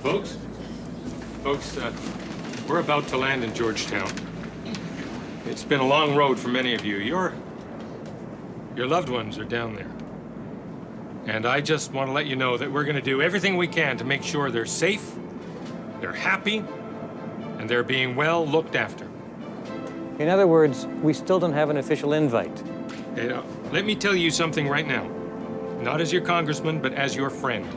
Folks, we're about to land in Georgetown. It's been a long road for many of you. Your loved ones are down there. And I just want to let you know that we're going to do everything we can to make sure they're safe, they're happy, and they're being well looked after. In other words, we still don't have an official invite. Hey, let me tell you something right now. Not as your congressman, but as your friend.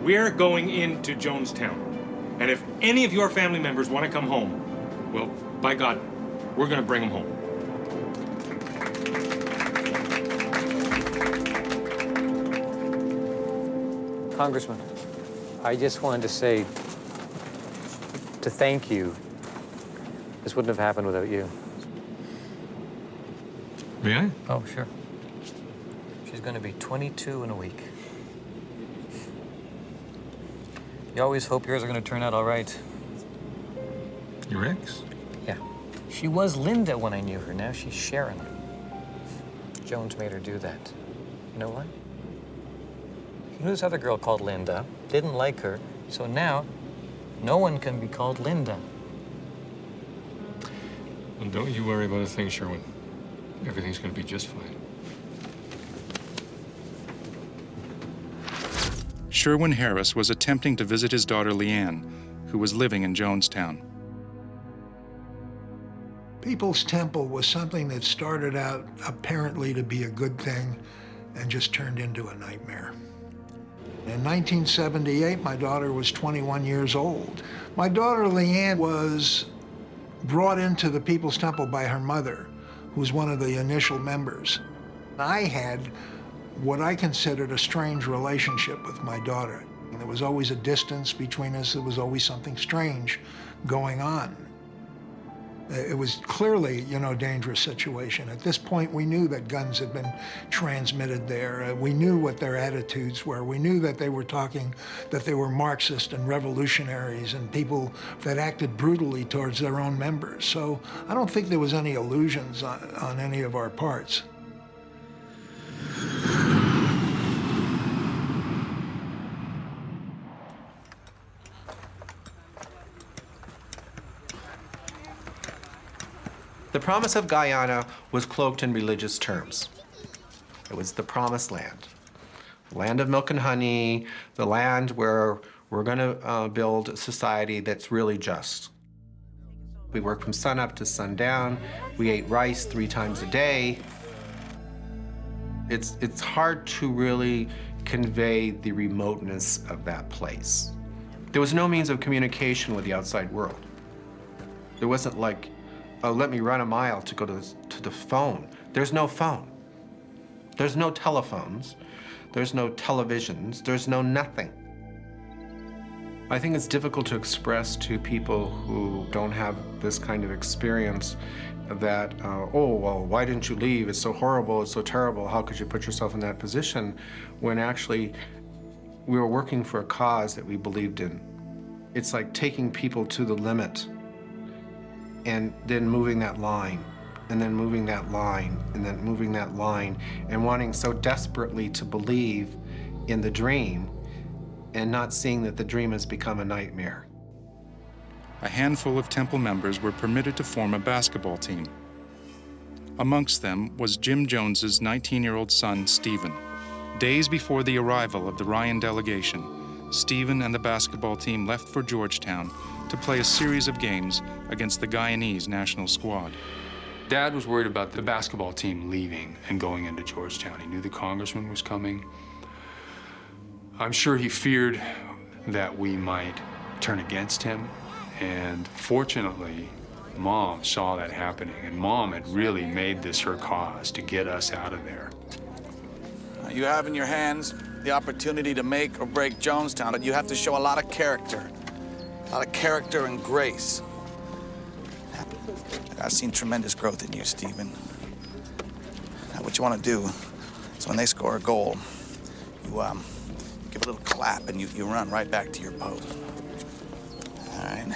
We're going into Jonestown. And if any of your family members want to come home, well, by God, we're going to bring them home. Congressman, I just wanted to say, to thank you. This wouldn't have happened without you. May I? Oh, sure. She's going to be 22 in a week. You always hope yours are going to turn out all right. Your ex? Yeah. She was Linda when I knew her. Now she's Sharon. Jones made her do that. You know why? He knew this other girl called Linda, didn't like her, so now no one can be called Linda. Well, don't you worry about a thing, Sherwin. Everything's going to be just fine. Sherwin Harris was attempting to visit his daughter Leanne, who was living in Jonestown. People's Temple was something that started out apparently to be a good thing and just turned into a nightmare. In 1978, my daughter was 21 years old. My daughter Leanne was brought into the People's Temple by her mother, who was one of the initial members. I had what I considered a strange relationship with my daughter. There was always a distance between us. There was always something strange going on. It was clearly, a dangerous situation. At this point, we knew that guns had been transmitted there. We knew what their attitudes were. We knew that they were talking, that they were Marxist and revolutionaries and people that acted brutally towards their own members. So I don't think there was any illusions on any of our parts. The promise of Guyana was cloaked in religious terms. It was the promised land. The land of milk and honey, the land where we're going to build a society that's really just. We worked from sunup to sundown. We ate rice 3 times a day. It's hard to really convey the remoteness of that place. There was no means of communication with the outside world. There wasn't like, oh, let me run a mile to go to the phone. There's no phone. There's no telephones. There's no televisions. There's no nothing. I think it's difficult to express to people who don't have this kind of experience that, oh, well, why didn't you leave? It's so horrible, it's so terrible. How could you put yourself in that position? When actually we were working for a cause that we believed in. It's like taking people to the limit and then moving that line, and then moving that line, and then moving that line, and wanting so desperately to believe in the dream and not seeing that the dream has become a nightmare. A handful of temple members were permitted to form a basketball team. Amongst them was Jim Jones's 19-year-old son, Stephen. Days before the arrival of the Ryan delegation, Stephen and the basketball team left for Georgetown to play a series of games against the Guyanese national squad. Dad was worried about the basketball team leaving and going into Georgetown. He knew the congressman was coming. I'm sure he feared that we might turn against him. And fortunately, Mom saw that happening, and Mom had really made this her cause to get us out of there. You have in your hands the opportunity to make or break Jonestown, but you have to show a lot of character. A lot of character and grace. I've seen tremendous growth in you, Stephen. Now, what you want to do is when they score a goal, you give a little clap and you run right back to your post. All right.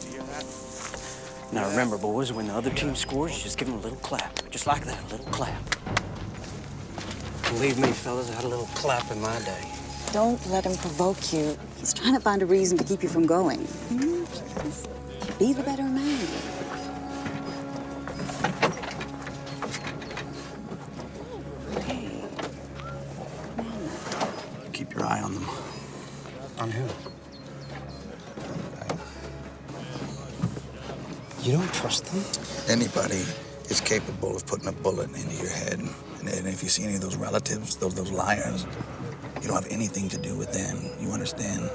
You hear that? Now remember, boys, when the other team scores, you just give them a little clap. Just like that, a little clap. Believe me, fellas, I had a little clap in my day. Don't let him provoke you. He's trying to find a reason to keep you from going. Just be the better man. Hey. Keep your eye on them. On who? You don't trust them? Anybody is capable of putting a bullet into your head. And if you see any of those relatives, those liars, you don't have anything to do with them. You understand?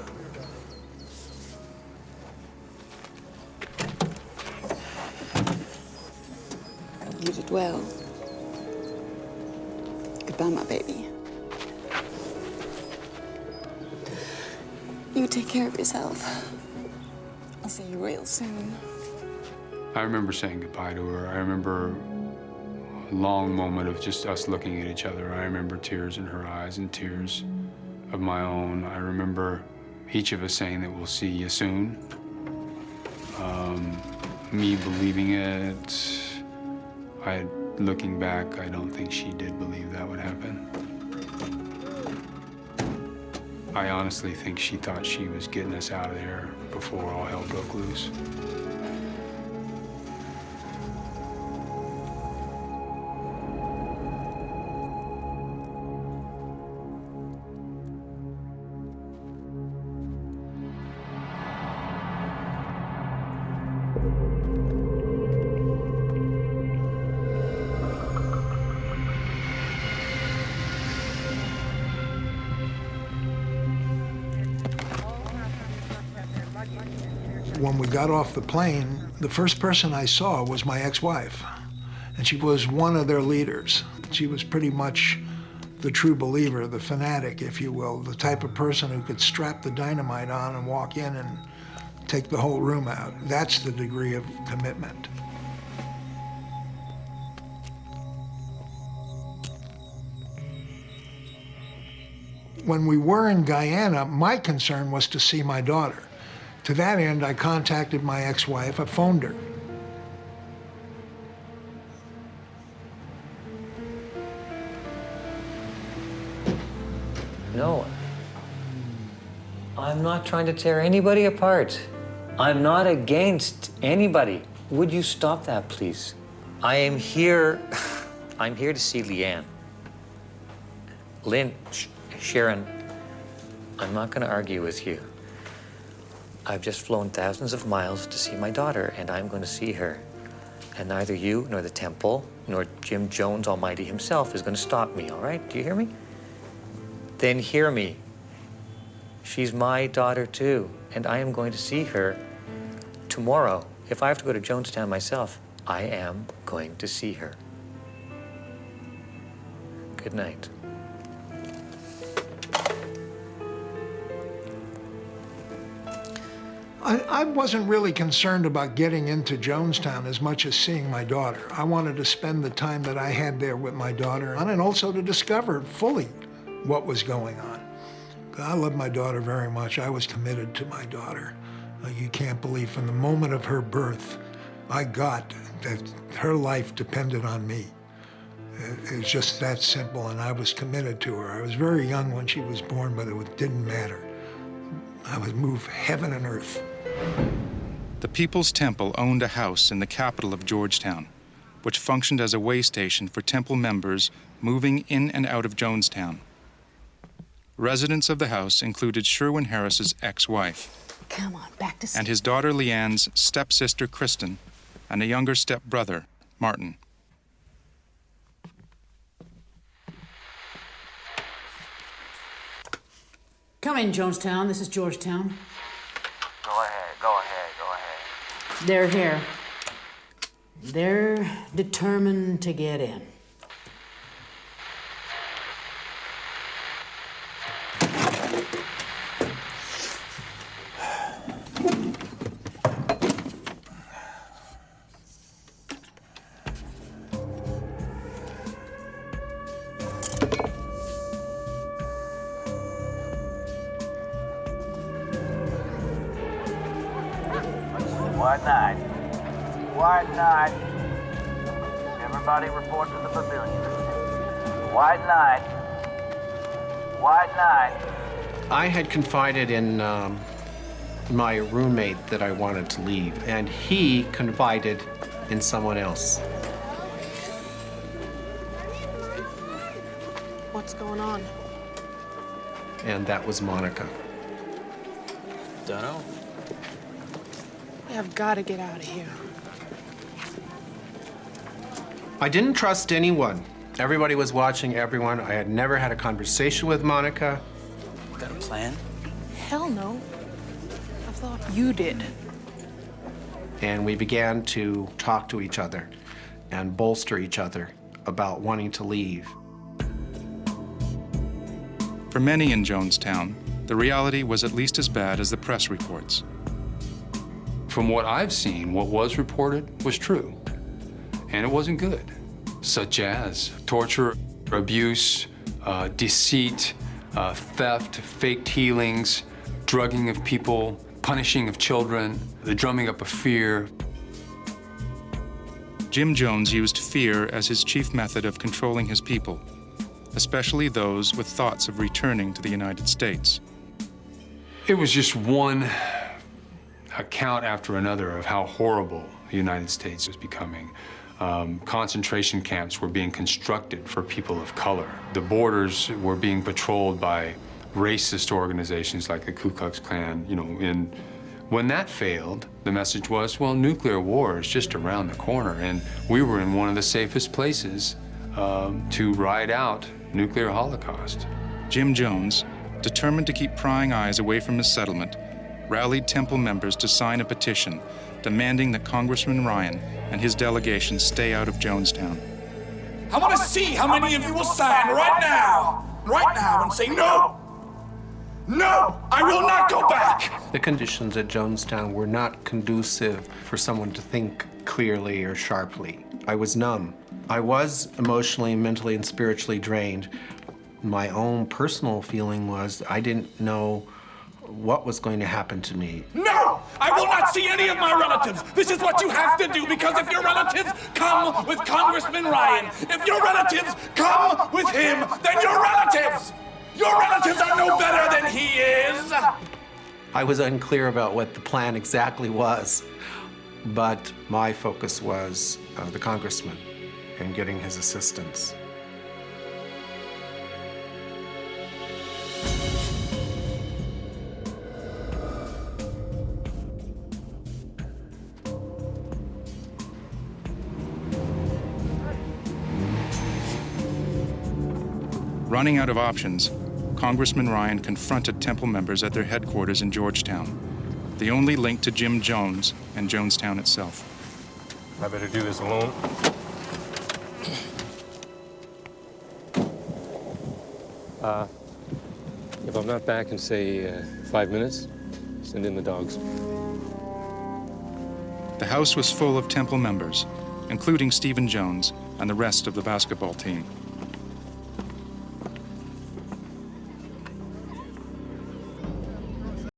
You did well. Goodbye, my baby. You take care of yourself. I'll see you real soon. I remember saying goodbye to her. I remember a long moment of just us looking at each other. I remember tears in her eyes and tears of my own. I remember each of us saying that we'll see you soon. Me believing it. Looking back, I don't think she did believe that would happen. I honestly think she thought she was getting us out of there before all hell broke loose. When we got off the plane, the first person I saw was my ex-wife, and she was one of their leaders. She was pretty much the true believer, the fanatic, if you will, the type of person who could strap the dynamite on and walk in and take the whole room out. That's the degree of commitment. When we were in Guyana, my concern was to see my daughter. To that end, I contacted my ex-wife. I phoned her. No. I'm not trying to tear anybody apart. I'm not against anybody. Would you stop that, please? I am here. I'm here to see Leanne. Sharon, I'm not going to argue with you. I've just flown thousands of miles to see my daughter, and I'm going to see her. And neither you, nor the temple, nor Jim Jones Almighty himself is going to stop me, all right? Do you hear me? Then hear me. She's my daughter, too, and I am going to see her tomorrow. If I have to go to Jonestown myself, I am going to see her. Good night. I wasn't really concerned about getting into Jonestown as much as seeing my daughter. I wanted to spend the time that I had there with my daughter and also to discover fully what was going on. I love my daughter very much. I was committed to my daughter. You can't believe from the moment of her birth, I got that her life depended on me. It's just that simple, and I was committed to her. I was very young when she was born, but it didn't matter. I would move heaven and earth. The People's Temple owned a house in the capital of Georgetown, which functioned as a way station for temple members moving in and out of Jonestown. Residents of the house included Sherwin Harris's ex-wife, Come on, back to sleep. and his daughter Leanne's stepsister Kristen, and a younger stepbrother, Martin. Come in, Jonestown. This is Georgetown. Go ahead. They're here. They're determined to get in. White night. Everybody report to the pavilion. White night. I had confided in my roommate that I wanted to leave, and he confided in someone else. What's going on? And that was Monica. Dunno. Yeah, I've got to get out of here. I didn't trust anyone. Everybody was watching everyone. I had never had a conversation with Monica. Got a plan? Hell no. I thought you did. And we began to talk to each other and bolster each other about wanting to leave. For many in Jonestown, the reality was at least as bad as the press reports. From what I've seen, what was reported was true, and it wasn't good, such as torture, abuse, deceit, theft, faked healings, drugging of people, punishing of children, the drumming up of fear. Jim Jones used fear as his chief method of controlling his people, especially those with thoughts of returning to the United States. It was just one account after another of how horrible the United States was becoming. Concentration camps were being constructed for people of color. The borders were being patrolled by racist organizations like the Ku Klux Klan, and when that failed, the message was, well, nuclear war is just around the corner, and we were in one of the safest places to ride out nuclear holocaust. Jim Jones, determined to keep prying eyes away from his settlement, rallied Temple members to sign a petition demanding that Congressman Ryan and his delegation stay out of Jonestown. I want to see how many of you will sign right now and say no. No, I will not go back. The conditions at Jonestown were not conducive for someone to think clearly or sharply. I was numb. I was emotionally, mentally, and spiritually drained. My own personal feeling was I didn't know what was going to happen to me. No! I will not see any of my relatives! This is what you have to do, because if your relatives come with Congressman Ryan, if your relatives come with him, then your relatives are no better than he is! I was unclear about what the plan exactly was, but my focus was the congressman and getting his assistance. Running out of options, Congressman Ryan confronted Temple members at their headquarters in Georgetown, the only link to Jim Jones and Jonestown itself. I better do this alone. If I'm not back in, say, 5 minutes, send in the dogs. The house was full of Temple members, including Stephen Jones and the rest of the basketball team.